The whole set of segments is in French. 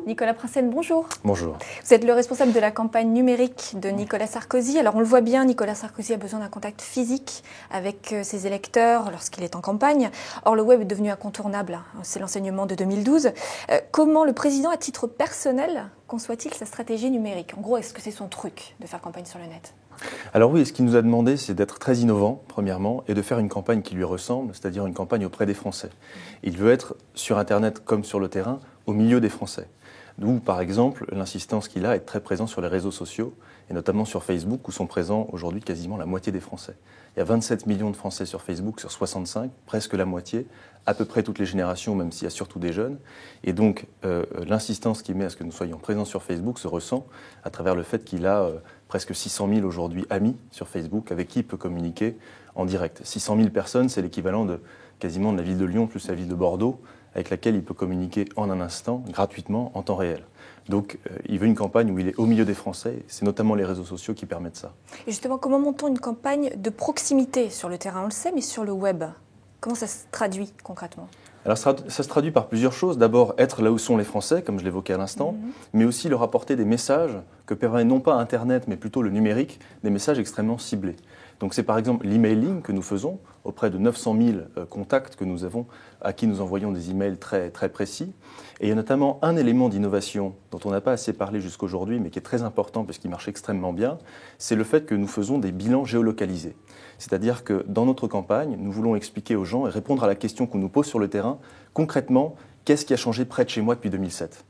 Nicolas Prinsen, bonjour. Bonjour. Vous êtes le responsable de la campagne numérique de Nicolas Sarkozy. Alors on le voit bien, Nicolas Sarkozy a besoin d'un contact physique avec ses électeurs lorsqu'il est en campagne. Or le web est devenu incontournable, c'est l'enseignement de 2012. Comment le président, à titre personnel, conçoit-il sa stratégie numérique? En gros, est-ce que c'est son truc de faire campagne sur le net? Alors oui, ce qu'il nous a demandé, c'est d'être très innovant, premièrement, et de faire une campagne qui lui ressemble, c'est-à-dire une campagne auprès des Français. Il veut être, sur Internet comme sur le terrain, au milieu des Français. D'où, par exemple, l'insistance qu'il a à être très présent sur les réseaux sociaux, et notamment sur Facebook, où sont présents aujourd'hui quasiment la moitié des Français. Il y a 27 millions de Français sur Facebook, sur 65, presque la moitié, à peu près toutes les générations, même s'il y a surtout des jeunes. Et donc, l'insistance qu'il met à ce que nous soyons présents sur Facebook se ressent à travers le fait qu'il a presque 600 000 aujourd'hui amis sur Facebook, avec qui il peut communiquer en direct. 600 000 personnes, c'est l'équivalent de quasiment de la ville de Lyon plus la ville de Bordeaux, avec laquelle il peut communiquer en un instant, gratuitement, en temps réel. Donc, il veut une campagne où il est au milieu des Français. C'est notamment les réseaux sociaux qui permettent ça. Et justement, comment montons une campagne de proximité sur le terrain? On le sait, mais sur le web, comment ça se traduit concrètement? Alors, ça se traduit par plusieurs choses. D'abord, être là où sont les Français, comme je l'évoquais à l'instant, mais aussi leur apporter des messages que permet non pas Internet, mais plutôt le numérique, des messages extrêmement ciblés. Donc c'est par exemple l'emailing que nous faisons auprès de 900 000 contacts que nous avons, à qui nous envoyons des emails très, très précis. Et il y a notamment un élément d'innovation dont on n'a pas assez parlé jusqu'aujourd'hui, mais qui est très important parce qu'il marche extrêmement bien, c'est le fait que nous faisons des bilans géolocalisés. C'est-à-dire que dans notre campagne, nous voulons expliquer aux gens et répondre à la question qu'on nous pose sur le terrain, concrètement, qu'est-ce qui a changé près de chez moi depuis 2007 ?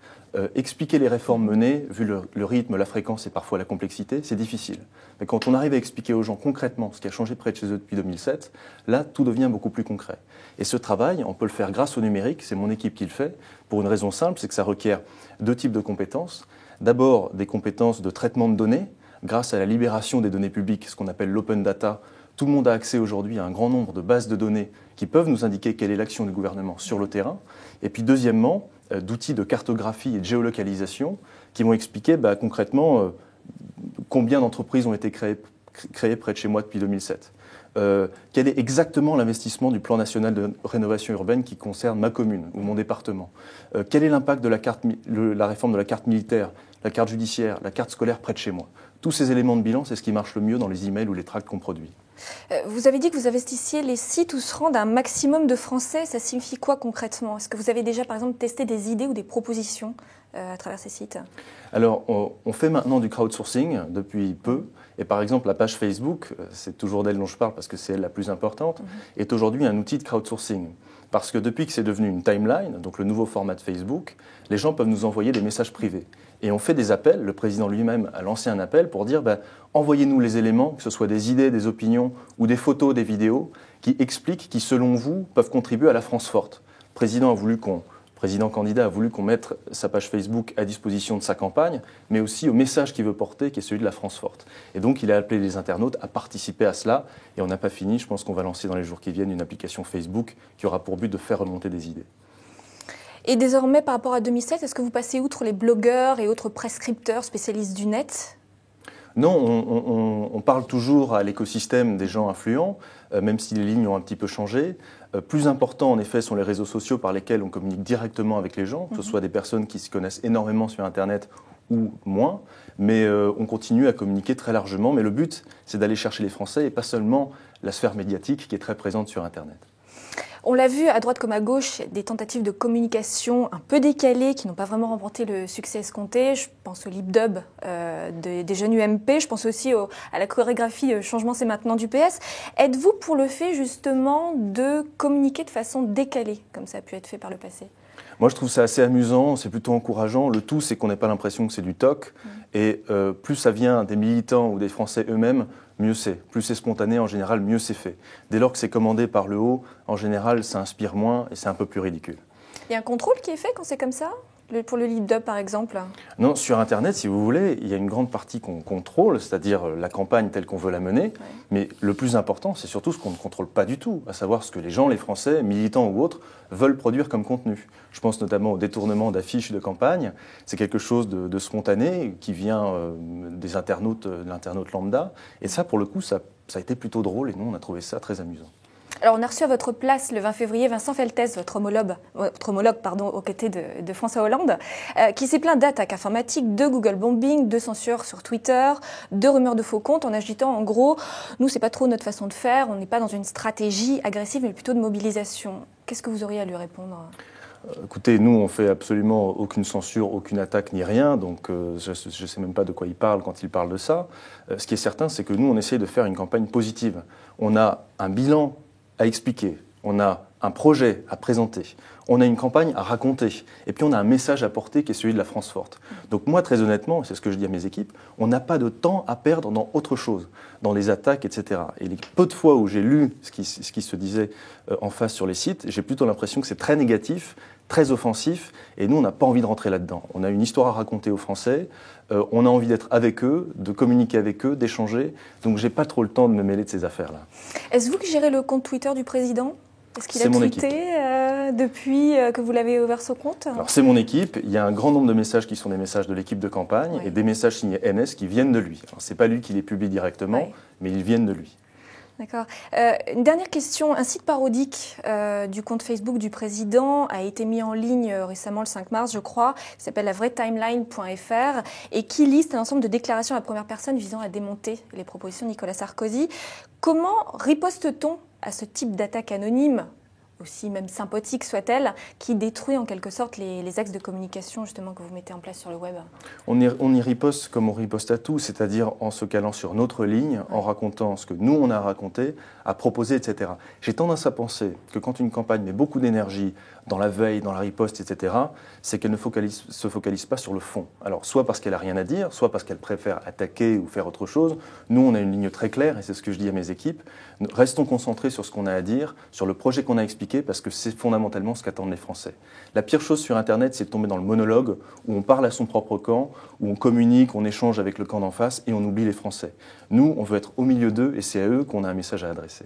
Expliquer les réformes menées, vu le rythme, la fréquence et parfois la complexité, c'est difficile. Mais quand on arrive à expliquer aux gens concrètement ce qui a changé près de chez eux depuis 2007, là, tout devient beaucoup plus concret. Et ce travail, on peut le faire grâce au numérique, c'est mon équipe qui le fait, pour une raison simple, c'est que ça requiert deux types de compétences. D'abord, des compétences de traitement de données, grâce à la libération des données publiques, ce qu'on appelle l'open data. Tout le monde a accès aujourd'hui à un grand nombre de bases de données qui peuvent nous indiquer quelle est l'action du gouvernement sur le terrain. Et puis deuxièmement, d'outils de cartographie et de géolocalisation qui vont expliquer concrètement combien d'entreprises ont été créées près de chez moi depuis 2007. Quel est exactement l'investissement du plan national de rénovation urbaine qui concerne ma commune ou mon département? Quel est l'impact de la réforme de la carte militaire, la carte judiciaire, la carte scolaire près de chez moi? Tous ces éléments de bilan, c'est ce qui marche le mieux dans les emails ou les tracts qu'on produit. Vous avez dit que vous investissiez les sites où se rendent un maximum de Français. Ça signifie quoi concrètement? Est-ce que vous avez déjà, par exemple, testé des idées ou des propositions à travers ces sites? Alors, on fait maintenant du crowdsourcing depuis peu. Et par exemple, la page Facebook, c'est toujours d'elle dont je parle parce que c'est elle la plus importante, est aujourd'hui un outil de crowdsourcing. Parce que depuis que c'est devenu une timeline, donc le nouveau format de Facebook, les gens peuvent nous envoyer des messages privés. Et on fait des appels, le président lui-même a lancé un appel pour dire envoyez-nous les éléments, que ce soit des idées, des opinions ou des photos, des vidéos, qui expliquent, qui selon vous peuvent contribuer à la France forte. Le président candidat a voulu qu'on mette sa page Facebook à disposition de sa campagne, mais aussi au message qu'il veut porter, qui est celui de la France forte. Et donc il a appelé les internautes à participer à cela, et on n'a pas fini, je pense qu'on va lancer dans les jours qui viennent une application Facebook qui aura pour but de faire remonter des idées. Et désormais, par rapport à 2007, est-ce que vous passez outre les blogueurs et autres prescripteurs spécialistes du net ? Non, on parle toujours à l'écosystème des gens influents, même si les lignes ont un petit peu changé. Plus important, en effet, sont les réseaux sociaux par lesquels on communique directement avec les gens, que ce soit des personnes qui s'y connaissent énormément sur Internet ou moins. Mais on continue à communiquer très largement. Mais le but, c'est d'aller chercher les Français et pas seulement la sphère médiatique qui est très présente sur Internet. On l'a vu à droite comme à gauche, des tentatives de communication un peu décalées qui n'ont pas vraiment remporté le succès escompté. Je pense au lip dub des jeunes UMP, je pense aussi à la chorégraphie Changement c'est maintenant du PS. Êtes-vous pour le fait justement de communiquer de façon décalée, comme ça a pu être fait par le passé ? Moi, je trouve ça assez amusant, c'est plutôt encourageant. Le tout, c'est qu'on n'ait pas l'impression que c'est du toc. Et plus ça vient des militants ou des Français eux-mêmes, mieux c'est. Plus c'est spontané, en général, mieux c'est fait. Dès lors que c'est commandé par le haut, en général, ça inspire moins et c'est un peu plus ridicule. Il y a un contrôle qui est fait quand c'est comme ça ? Pour le lip dub, par exemple ? Non, sur Internet, si vous voulez, il y a une grande partie qu'on contrôle, c'est-à-dire la campagne telle qu'on veut la mener. Ouais. Mais le plus important, c'est surtout ce qu'on ne contrôle pas du tout, à savoir ce que les gens, les Français, militants ou autres, veulent produire comme contenu. Je pense notamment au détournement d'affiches de campagne. C'est quelque chose de spontané qui vient des internautes, de l'internaute lambda. Et ça, pour le coup, ça a été plutôt drôle et nous, on a trouvé ça très amusant. Alors, on a reçu à votre place le 20 février Vincent Feltès, votre homologue aux côtés de François Hollande, qui s'est plaint d'attaques informatiques, de Google bombing, de censure sur Twitter, de rumeurs de faux comptes, en agitant en gros, nous, c'est pas trop notre façon de faire, on n'est pas dans une stratégie agressive, mais plutôt de mobilisation. Qu'est-ce que vous auriez à lui répondre ? Écoutez, nous, on fait absolument aucune censure, aucune attaque, ni rien, donc je ne sais même pas de quoi il parle quand il parle de ça. Ce qui est certain, c'est que nous, on essaie de faire une campagne positive. On a un bilan à expliquer, on a un projet à présenter, on a une campagne à raconter, et puis on a un message à porter qui est celui de la France forte. Donc moi, très honnêtement, c'est ce que je dis à mes équipes, on n'a pas de temps à perdre dans autre chose, dans les attaques, etc. Et les peu de fois où j'ai lu ce qui se disait en face sur les sites, j'ai plutôt l'impression que c'est très négatif, très offensif, et nous, on n'a pas envie de rentrer là-dedans. On a une histoire à raconter aux Français, on a envie d'être avec eux, de communiquer avec eux, d'échanger, donc j'ai pas trop le temps de me mêler de ces affaires-là. Est-ce vous qui gérez le compte Twitter du président ? Est-ce qu'il a tweeté depuis que vous l'avez ouvert ce compte ? Alors c'est mon équipe, il y a un grand nombre de messages qui sont des messages de l'équipe de campagne, et des messages signés NS qui viennent de lui. Alors c'est pas lui qui les publie directement, mais ils viennent de lui. D'accord. Une dernière question. Un site parodique du compte Facebook du président a été mis en ligne récemment le 5 mars, je crois, qui s'appelle lavraitimeline.fr et qui liste un ensemble de déclarations à la première personne visant à démonter les propositions de Nicolas Sarkozy. Comment riposte-t-on à ce type d'attaque anonyme, aussi même sympathique soit-elle, qui détruit en quelque sorte les axes de communication justement que vous mettez en place sur le web ? On y riposte comme on riposte à tout, c'est-à-dire en se calant sur notre ligne, en racontant ce que nous on a raconté, à proposer, etc. J'ai tendance à penser que quand une campagne met beaucoup d'énergie dans la veille, dans la riposte, etc., c'est qu'elle ne se focalise pas sur le fond. Alors, soit parce qu'elle n'a rien à dire, soit parce qu'elle préfère attaquer ou faire autre chose. Nous, on a une ligne très claire, et c'est ce que je dis à mes équipes. Restons concentrés sur ce qu'on a à dire, sur le projet qu'on a expliqué, parce que c'est fondamentalement ce qu'attendent les Français. La pire chose sur Internet, c'est de tomber dans le monologue, où on parle à son propre camp, où on communique, on échange avec le camp d'en face, et on oublie les Français. Nous, on veut être au milieu d'eux, et c'est à eux qu'on a un message à adresser.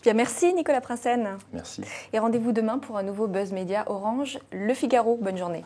Bien, merci Nicolas Prinsen. Merci. Et rendez-vous demain pour un nouveau Buzz Média Orange, Le Figaro. Bonne journée.